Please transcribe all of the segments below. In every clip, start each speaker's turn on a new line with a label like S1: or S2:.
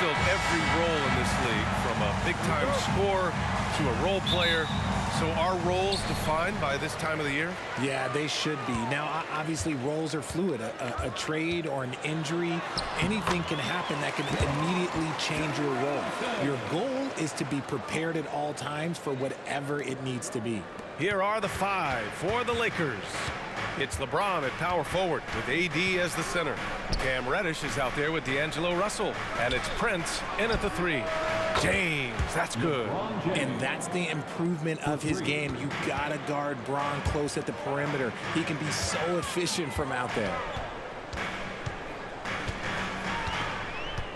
S1: filled every role in this league, from a big-time scorer to a role player. So are roles defined by this time of the year?
S2: Yeah, they should be. Now, obviously, roles are fluid. A trade or an injury, anything can happen that can immediately change your role. Your goal is to be prepared at all times for whatever it needs to be.
S1: Here are the five for the Lakers. It's LeBron at power forward with AD as the center. Cam Reddish is out there with D'Angelo Russell. And it's Prince in at the three. James, that's good.
S2: And that's the improvement of his game. You gotta guard Bron close at the perimeter. He can be so efficient from out there.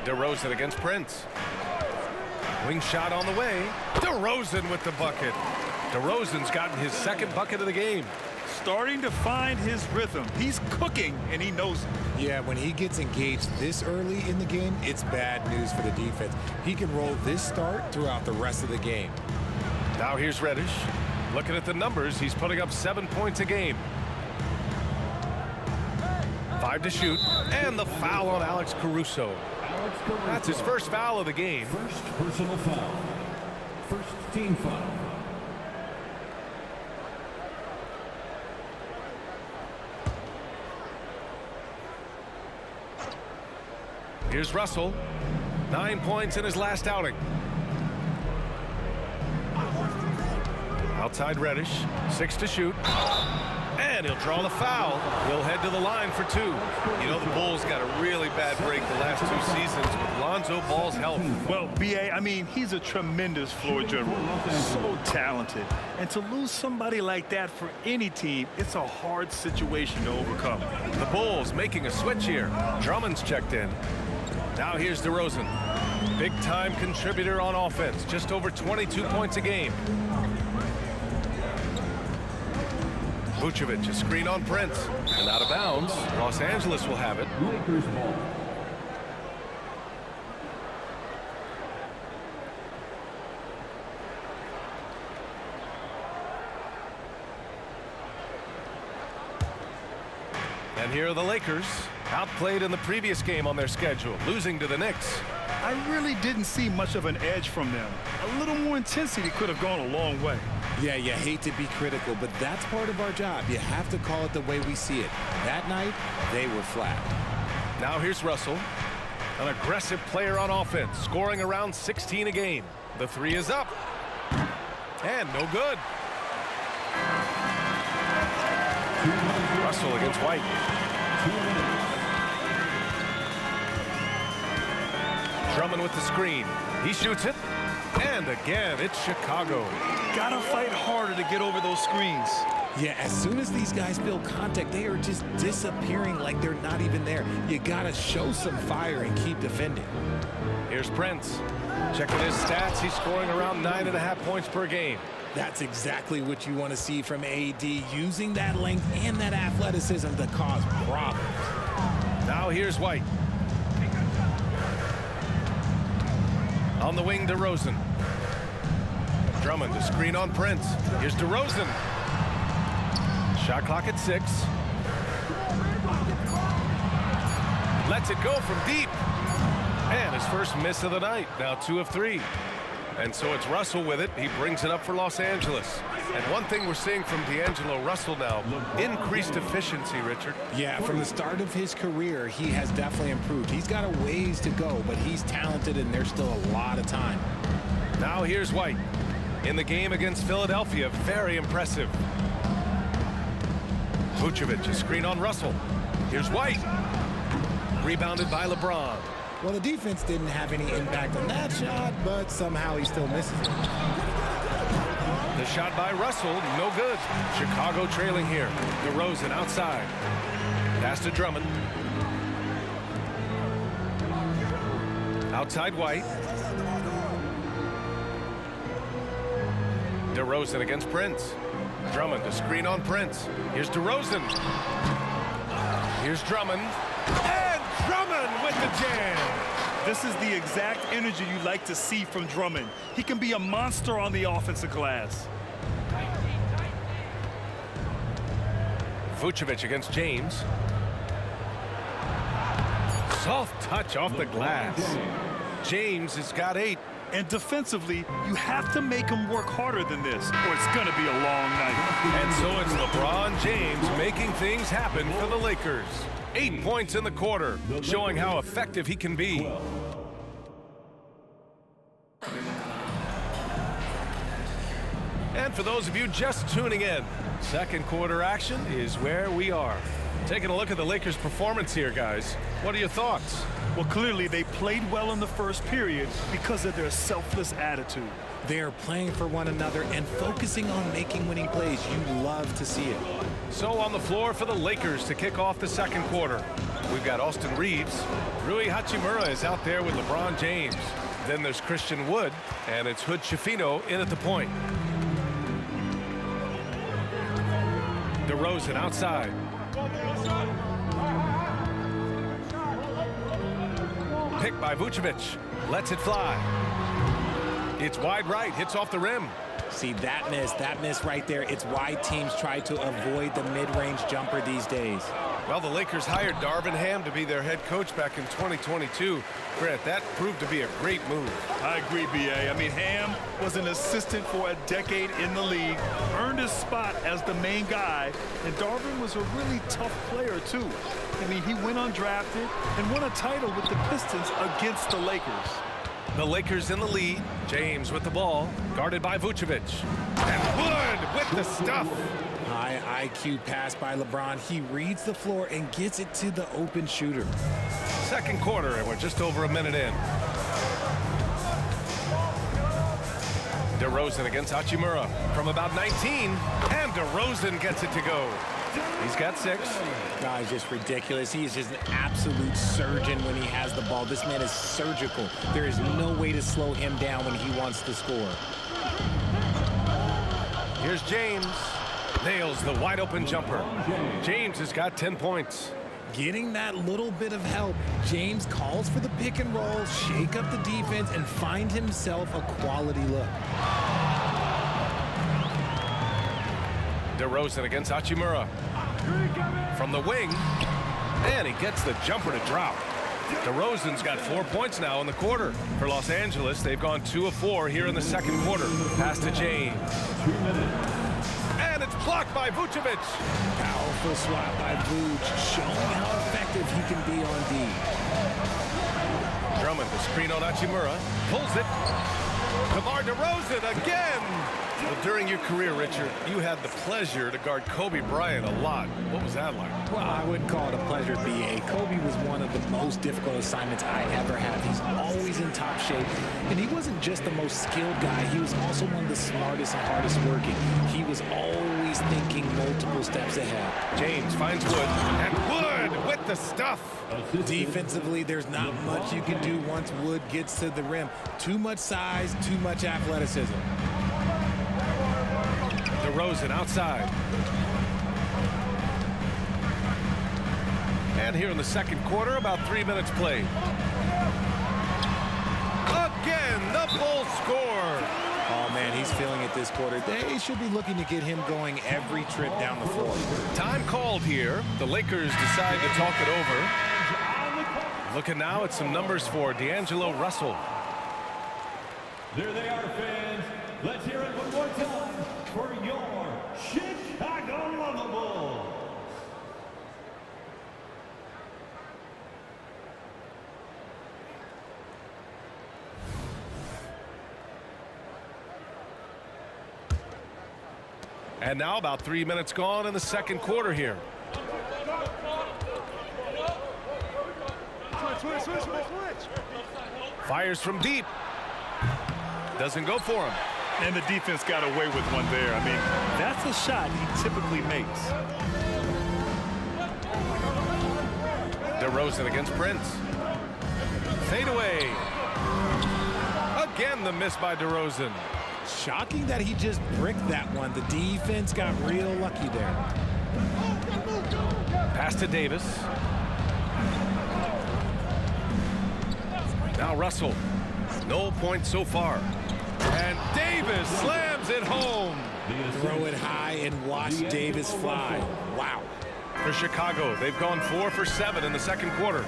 S1: DeRozan against Prince. Wing shot on the way. DeRozan with the bucket. DeRozan's gotten his second bucket of the game.
S3: Starting to find his rhythm. He's cooking, and he knows it.
S2: Yeah, when he gets engaged this early in the game, it's bad news for the defense. He can roll this start throughout the rest of the game.
S1: Now here's Reddish. Looking at the numbers, he's putting up 7 points a game. 5 to shoot, and the foul on Alex Caruso. That's his first foul of the game.
S4: First personal foul. First team foul.
S1: Here's Russell. 9 points in his last outing. Outside Reddish. 6 to shoot. And he'll draw the foul. He'll head to the line for 2. You know, the Bulls got a really bad break the last 2 seasons with Lonzo Ball's help.
S3: Well, B.A., I mean, he's a tremendous floor general. So talented. And to lose somebody like that for any team, it's a hard situation to overcome.
S1: The Bulls making a switch here. Drummond's checked in. Now here's DeRozan. Big-time contributor on offense. Just over 22 points a game. Vucevic, a screen on Prince. And out of bounds. Los Angeles will have it.
S4: Lakers ball.
S1: And here are the Lakers. Outplayed in the previous game on their schedule, losing to the Knicks.
S3: I really didn't see much of an edge from them. A little more intensity could have gone a long way.
S2: Yeah, you hate to be critical, but that's part of our job. You have to call it the way we see it. That night, they were flat.
S1: Now here's Russell, an aggressive player on offense, scoring around 16 a game. The three is up. And no good. Russell against White. Drummond with the screen. He shoots it. And again, it's Chicago.
S3: Gotta fight harder to get over those screens.
S2: Yeah, as soon as these guys feel contact, they are just disappearing like they're not even there. You gotta show some fire and keep defending.
S1: Here's Prince. Checking his stats, he's scoring around 9.5 points per game.
S2: That's exactly what you want to see from AD, using that length and that athleticism to cause problems.
S1: Now here's White. On the wing, DeRozan. Drummond to screen on Prince. Here's DeRozan. Shot clock at 6. Lets it go from deep. And his first miss of the night. Now 2 of 3. And so it's Russell with it. He brings it up for Los Angeles. And one thing we're seeing from D'Angelo Russell now, increased efficiency, Richard.
S2: Yeah, from the start of his career, he has definitely improved. He's got a ways to go, but he's talented and there's still a lot of time.
S1: Now here's White. In the game against Philadelphia, very impressive. Vucevic, a screen on Russell. Here's White. Rebounded by LeBron.
S2: Well, the defense didn't have any impact on that shot, but somehow he still misses it.
S1: The shot by Russell, no good. Chicago trailing here. DeRozan outside. Pass to Drummond. Outside White. DeRozan against Prince. Drummond, a screen on Prince. Here's DeRozan. Here's Drummond. And Drummond with the jam.
S3: This is the exact energy you like to see from Drummond. He can be a monster on the offensive glass.
S1: Vucevic against James. Soft touch off the glass. James has got 8.
S3: And defensively, you have to make him work harder than this, or it's going to be a long night.
S1: And so it's LeBron James making things happen for the Lakers. 8 points in the quarter, showing how effective he can be. And for those of you just tuning in, second quarter action is where we are. Taking a look at the Lakers' performance here, guys. What are your thoughts?
S3: Well, clearly they played well in the first period because of their selfless attitude.
S2: They're playing for one another and focusing on making winning plays. You love to see it.
S1: So on the floor for the Lakers to kick off the second quarter, we've got Austin Reeves. Rui Hachimura is out there with LeBron James. Then there's Christian Wood, and it's Hood Schifino in at the point. DeRozan outside. Picked by Vucevic. Lets it fly. It's wide right. Hits off the rim.
S2: See, that miss right there. It's why teams try to avoid the mid-range jumper these days.
S1: Well, the Lakers hired Darvin Ham to be their head coach back in 2022. Grant, that proved to be a great move.
S3: I agree, B.A. I mean, Ham was an assistant for a decade in the league, earned his spot as the main guy, and Darvin was a really tough player, too. I mean, he went undrafted and won a title with the Pistons against the Lakers.
S1: The Lakers in the lead. James with the ball, guarded by Vucevic. And Wood with the stuff.
S2: High IQ pass by LeBron. He reads the floor and gets it to the open shooter.
S1: Second quarter, and we're just over a minute in. DeRozan against Hachimura from about 19, and DeRozan gets it to go. He's got 6.
S2: Guys, just ridiculous. He is just an absolute surgeon when he has the ball. This man is surgical. There is no way to slow him down when he wants to score.
S1: Here's James. Nails the wide open jumper. James has got 10 points.
S2: Getting that little bit of help, James calls for the pick and roll, shake up the defense, and find himself a quality look.
S1: DeRozan against Hachimura. From the wing, and he gets the jumper to drop. DeRozan's got 4 points now in the quarter. For Los Angeles, they've gone 2 of 4 here in the second quarter. Pass to James. And it's blocked by Vucevic.
S2: Powerful swat by Vuce, showing how effective he can be on D.
S1: Drummond, the screen on Hachimura, pulls it. DeMar DeRozan again. Well, during your career, Richard, you had the pleasure to guard Kobe Bryant a lot. What was that like?
S2: Well, I wouldn't call it a pleasure, B.A. Kobe was one of the most difficult assignments I ever had. He's always in top shape. And he wasn't just the most skilled guy. He was also one of the smartest and hardest working. He was always thinking multiple steps ahead.
S1: James finds Wood, and Wood with the stuff.
S2: Defensively, there's not much you can do once Wood gets to the rim. Too much size, too much athleticism.
S1: DeRozan outside. And here in the second quarter, about 3 minutes played. Again, the Bulls score.
S2: Oh, man, he's feeling it this quarter. They should be looking to get him going every trip down the floor.
S1: Time called here. The Lakers decide to talk it over. Looking now at some numbers for D'Angelo Russell.
S4: There they are, fans. Let's hear it one more time for your Chicago Lovables.
S1: And now about 3 minutes gone in the second quarter here. Fires from deep. Doesn't go for him.
S3: And the defense got away with one there. I mean, that's a shot he typically makes.
S1: DeRozan against Prince. Fade away. Again, the miss by DeRozan.
S2: Shocking that he just bricked that one. The defense got real lucky there.
S1: Pass to Davis. Now Russell. No points so far. And Davis slams it home.
S2: Throw it high and watch Davis fly. Wow.
S1: For Chicago, they've gone 4 for 7 in the second quarter.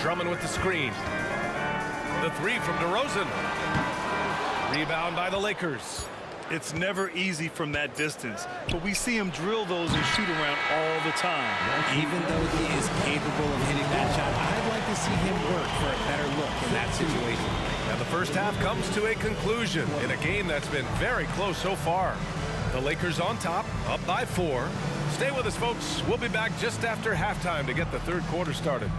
S1: Drummond with the screen. The three from DeRozan. Rebound by the Lakers.
S3: It's never easy from that distance, but we see him drill those and shoot around all the time.
S2: Even though he is capable of hitting that shot, I'd like to see him work for a better look in that situation.
S1: And the first half comes to a conclusion in a game that's been very close so far. The Lakers on top, up by 4. Stay with us, folks. We'll be back just after halftime to get the third quarter started.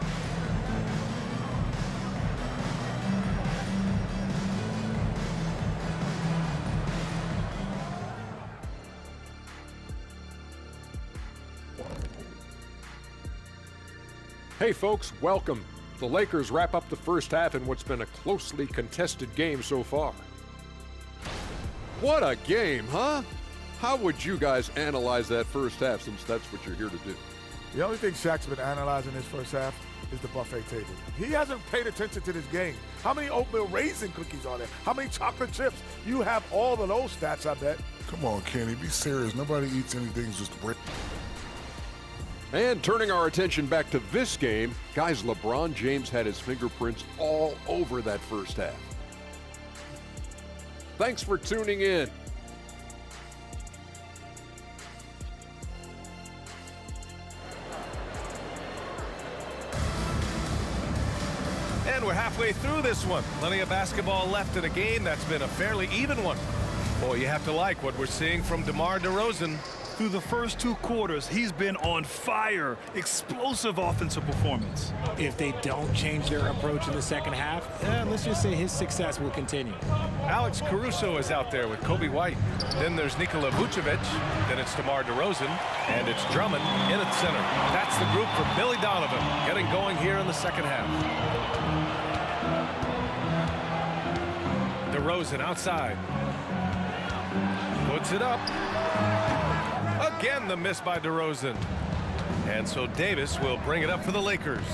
S5: Hey folks, welcome. The Lakers wrap up the first half in what's been a closely contested game so far. What a game, huh? How would you guys analyze that first half, since that's what you're here to do?
S6: The only thing Shaq's been analyzing this first half is the buffet table. He hasn't paid attention to this game. How many oatmeal raisin cookies are there? How many chocolate chips? You have all of those stats, I bet.
S7: Come on, Kenny, be serious. Nobody eats anything just to break.
S5: And turning our attention back to this game, guys, LeBron James had his fingerprints all over that first half. Thanks for tuning in.
S1: And we're halfway through this one. Plenty of basketball left in a game that's been a fairly even one. Boy, you have to like what we're seeing from DeMar DeRozan.
S3: Through the first 2 quarters, he's been on fire. Explosive offensive performance.
S2: If they don't change their approach in the second half, let's just say his success will continue.
S1: Alex Caruso is out there with Kobe White. Then there's Nikola Vucevic. Then it's DeMar DeRozan. And it's Drummond in at center. That's the group for Billy Donovan getting going here in the second half. DeRozan outside. Puts it up. Again, the miss by DeRozan. And so Davis will bring it up for the Lakers.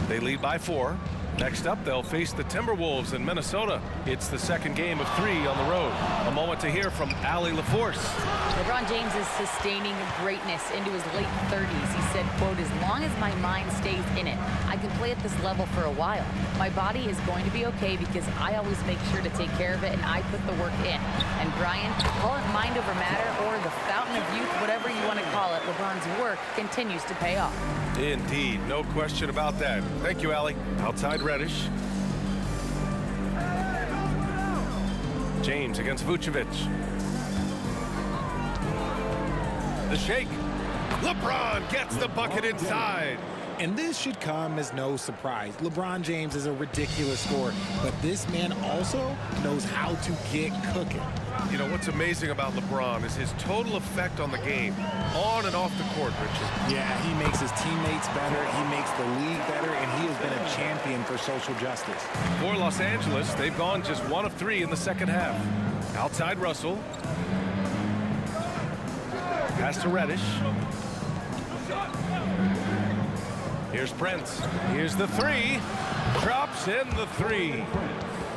S1: They lead by 4. Next up, they'll face the Timberwolves in Minnesota. It's the second game of 3 on the road. A moment to hear from Allie LaForce.
S8: LeBron James is sustaining greatness into his late 30s. He said, quote, "As long as my mind stays in it, I can play at this level for a while. My body is going to be okay because I always make sure to take care of it and I put the work in." And Brian, call it mind over matter or the fountain of youth, whatever you want to call it, LeBron's work continues to pay off.
S1: Indeed, no question about that. Thank you, Allie. Outside Reddish. James against Vucevic. The shake. LeBron gets the bucket inside.
S2: And this should come as no surprise. LeBron James is a ridiculous scorer, but this man also knows how to get cooking.
S1: You know, what's amazing about LeBron is his total effect on the game, on and off the court, Richard.
S2: Yeah, he makes his teammates better, he makes the league better, and he has been a champion for social justice.
S1: For Los Angeles, they've gone just 1 of 3 in the second half. Outside Russell. Pass to Reddish. Here's Prince. Here's the 3. Drops in the 3.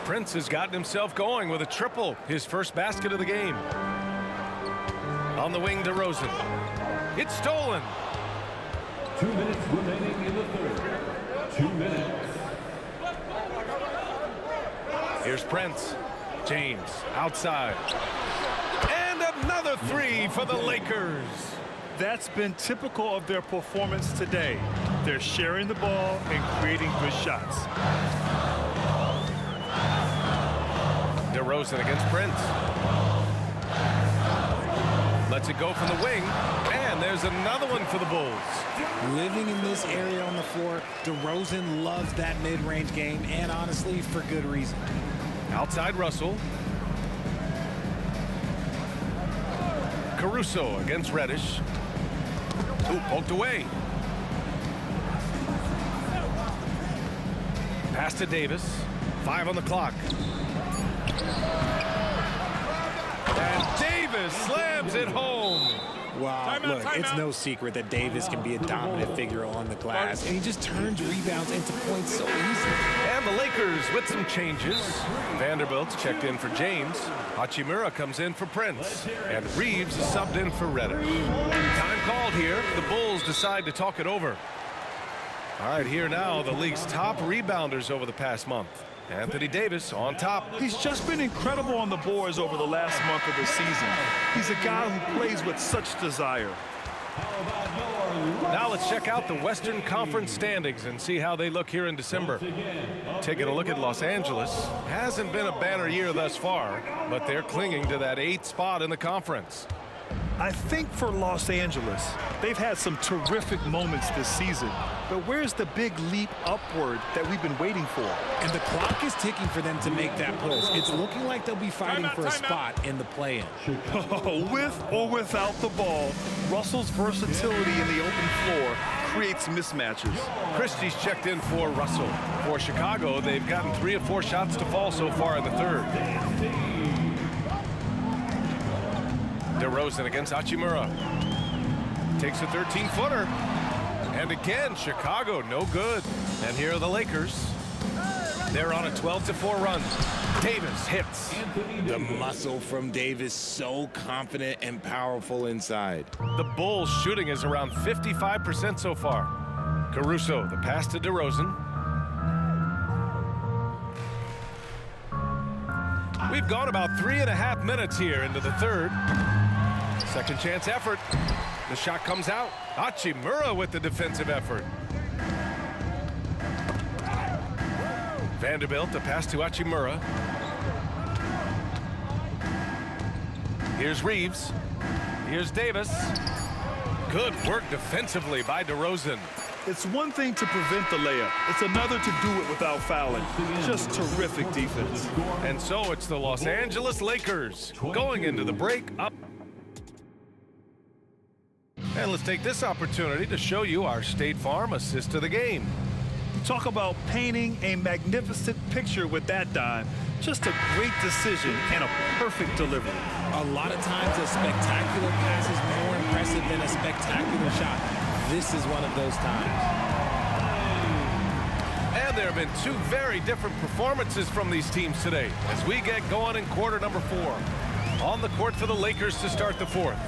S1: Prince has gotten himself going with a triple, his first basket of the game. On the wing, DeRozan. It's stolen.
S4: 2 minutes remaining in the third. 2 minutes.
S1: Here's Prince. James outside. And another 3 for the Lakers.
S3: That's been typical of their performance today. They're sharing the ball and creating good shots.
S1: DeRozan against Prince. Lets it go from the wing. And there's another one for the Bulls.
S2: Living in this area on the floor, DeRozan loves that mid-range game, and honestly, for good reason.
S1: Outside Russell. Caruso against Reddish. Ooh, poked away. Pass to Davis. 5 on the clock. And Davis slams it home.
S2: Wow, look, it's no secret that Davis can be a dominant figure on the glass, and he just turns rebounds into points so easily.
S1: And the Lakers with some changes. Vanderbilt's checked in for James. Hachimura comes in for Prince. And Reeves is subbed in for Reddish. Time called here. The Bulls decide to talk it over. All right, here now, the league's top rebounders over the past month. Anthony Davis on top.
S3: He's just been incredible on the boards over the last month of the season. He's a guy who plays with such desire.
S1: Now let's check out the Western Conference standings and see how they look here in December. Taking a look at Los Angeles. Hasn't been a banner year thus far, but they're clinging to that 8th spot in the conference.
S3: I think for Los Angeles, they've had some terrific moments this season. But where's the big leap upward that we've been waiting for?
S2: And the clock is ticking for them to make that push. It's looking like they'll be fighting for a spot in the play-in.
S3: With or without the ball, Russell's versatility in the open floor creates mismatches.
S1: Christie's checked in for Russell. For Chicago, they've gotten 3 of 4 shots to fall so far in the third. DeRozan against Hachimura. Takes a 13-footer. And again, Chicago, no good. And here are the Lakers. They're on a 12-4 run. Davis hits.
S2: The muscle from Davis, so confident and powerful inside.
S1: The Bulls' shooting is around 55% so far. Caruso, the pass to DeRozan. We've gone about 3.5 minutes here into the third. Second chance effort. The shot comes out. Hachimura with the defensive effort. Vanderbilt, the pass to Hachimura. Here's Reeves. Here's Davis. Good work defensively by DeRozan.
S3: It's one thing to prevent the layup. It's another to do it without fouling. Just terrific defense.
S1: And so it's the Los Angeles Lakers going into the break up. And let's take this opportunity to show you our State Farm assist of the game.
S3: Talk about painting a magnificent picture with that dime. Just a great decision and a perfect delivery.
S2: A lot of times a spectacular pass is more impressive than a spectacular shot. This is one of those times.
S1: And there have been 2 very different performances from these teams today as we get going in quarter number 4. On the court for the Lakers to start the 4th.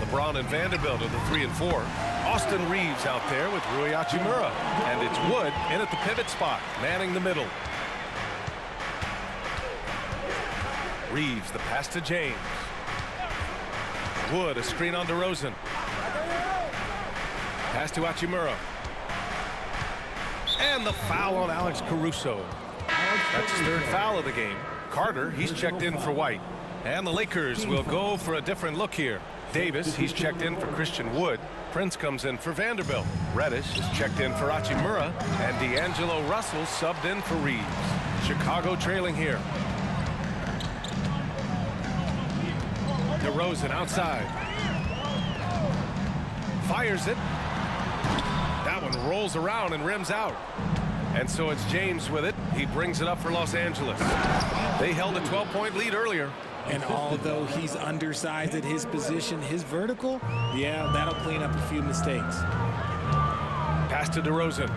S1: LeBron and Vanderbilt are the 3 and 4. Austin Reeves out there with Rui Hachimura. And it's Wood in at the pivot spot, manning the middle. Reeves, the pass to James. Wood, a screen on DeRozan. Pass to Hachimura. And the foul on Alex Caruso. That's his 3rd foul of the game. Carter, he's checked in for White. And the Lakers will go for a different look here. Davis, he's checked in for Christian Wood. Prince comes in for Vanderbilt. Reddish is checked in for Hachimura. And D'Angelo Russell subbed in for Reeves. Chicago trailing here. DeRozan outside. Fires it. That one rolls around and rims out. And so it's James with it. He brings it up for Los Angeles. They held a 12-point lead earlier.
S2: And although he's undersized at his position, his vertical, yeah, that'll clean up a few mistakes.
S1: Pass to DeRozan.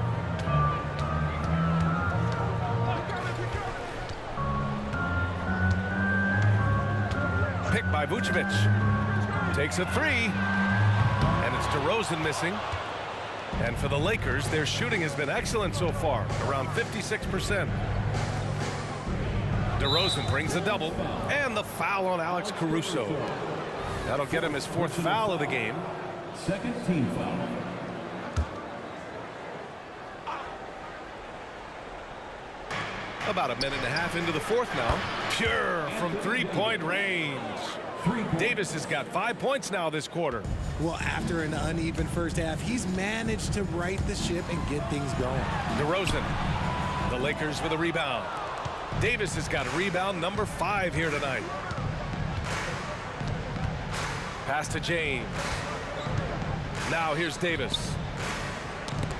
S1: Picked by Vucevic. Takes a 3. And it's DeRozan missing. And for the Lakers, their shooting has been excellent so far, around 56%. DeRozan brings a double, and the foul on Alex Caruso. That'll get him his 4th foul of the game.
S4: Second team foul.
S1: About 1.5 minutes into the 4th now. Pure from 3-point range. Davis has got 5 points now this quarter.
S2: Well, after an uneven first half, he's managed to right the ship and get things going.
S1: DeRozan, the Lakers with a rebound. Davis has got rebound number 5 here tonight. Pass to James. Now here's Davis.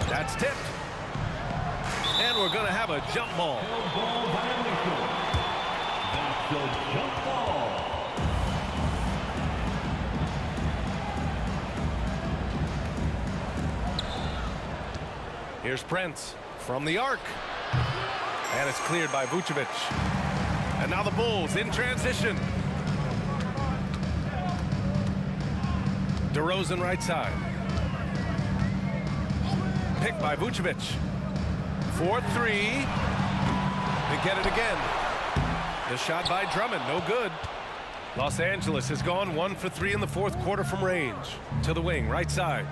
S1: That's tipped. And we're going to have a jump ball.
S4: That's a jump ball.
S1: Here's Prince from the arc. And it's cleared by Vucevic. And now the Bulls in transition. DeRozan right side. pick by Vucevic. 4-3. They get it again. The shot by Drummond, no good. Los Angeles has gone 1 for 3 in the fourth quarter from range. To the wing, right side.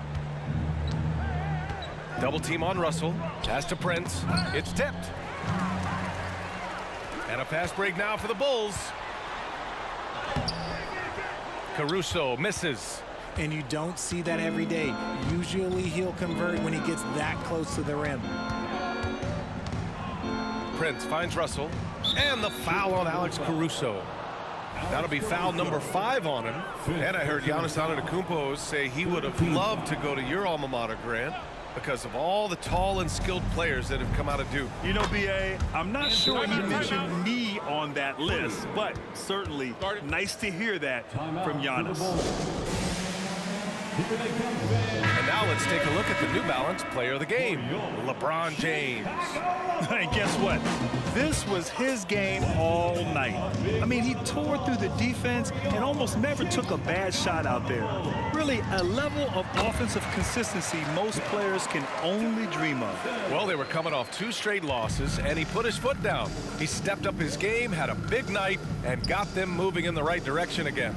S1: Double team on Russell. Pass to Prince. It's tipped. And a fast break now for the Bulls. Caruso misses.
S2: And you don't see that every day. Usually he'll convert when he gets that close to the rim.
S1: Prince finds Russell. And the foul on Alex Caruso. That'll be foul number 5 on him. And I heard Giannis Antetokounmpo say he would have loved to go to your alma mater, Grant, because of all the tall and skilled players that have come out of Duke.
S3: You know, B.A., I'm not sure he mentioned me on that list, but certainly nice to hear that from Giannis.
S1: And now let's take a look at the New Balance player of the game, LeBron James.
S3: And guess what? This was his game all night. I mean, he tore through the defense and almost never took a bad shot out there. Really, a level of offensive consistency most players can only dream of.
S1: Well, they were coming off 2 straight losses, and he put his foot down. He stepped up his game, had a big night, and got them moving in the right direction again.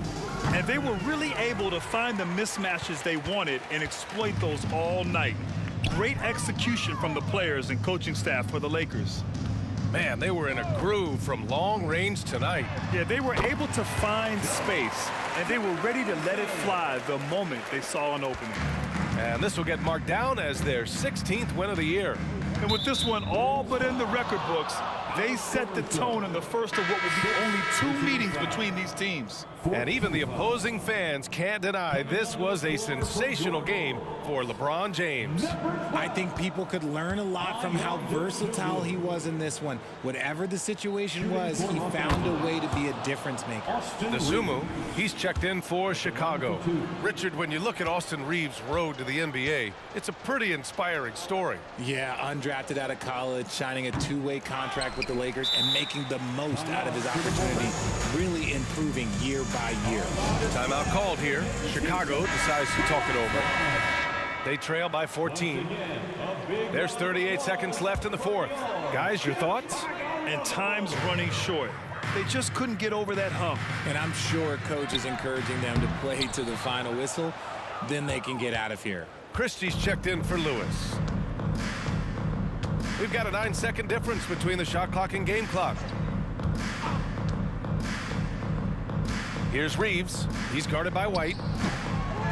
S3: And they were really able to find the mismatches they wanted and exploit those all night. Great execution from the players and coaching staff for the Lakers.
S1: Man, they were in a groove from long range tonight.
S3: Yeah, they were able to find space, and they were ready to let it fly the moment they saw an opening.
S1: And this will get marked down as their 16th win of the year.
S3: And with this one all but in the record books, they set the tone in the first of what will be only 2 meetings between these teams.
S1: And even the opposing fans can't deny this was a sensational game for LeBron James.
S2: I think people could learn a lot from how versatile he was in this one. Whatever the situation was, he found a way to be a difference maker.
S1: Dosunmu, he's checked in for Chicago. Richard, when you look at Austin Reeves' road to the NBA, it's a pretty inspiring story.
S2: Yeah, undrafted out of college, signing a 2-way contract with the Lakers and making the most out of his opportunity, really improving year by year.
S1: Timeout called here. Chicago decides to talk it over. They trail by 14. There's 38 seconds left in the fourth. Guys, your thoughts?
S3: And time's running short. They just couldn't get over that hump.
S2: And I'm sure coach is encouraging them to play to the final whistle. Then they can get out of here.
S1: Christie's checked in for Lewis. We've got a 9-second difference between the shot clock and game clock. Here's Reeves. He's guarded by White.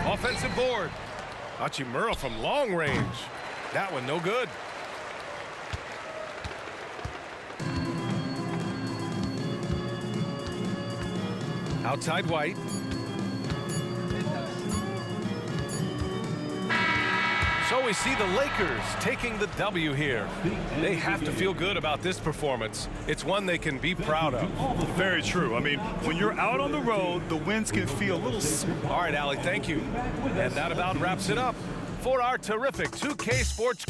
S1: Offensive board. Hachimura from long range. That one no good. Outside White. So we see the Lakers taking the W here. They have to feel good about this performance. It's one they can be proud of.
S3: Very true. I mean, when you're out on the road, the wins can feel a little small.
S1: All right, Allie, thank you. And that about wraps it up for our terrific 2K Sports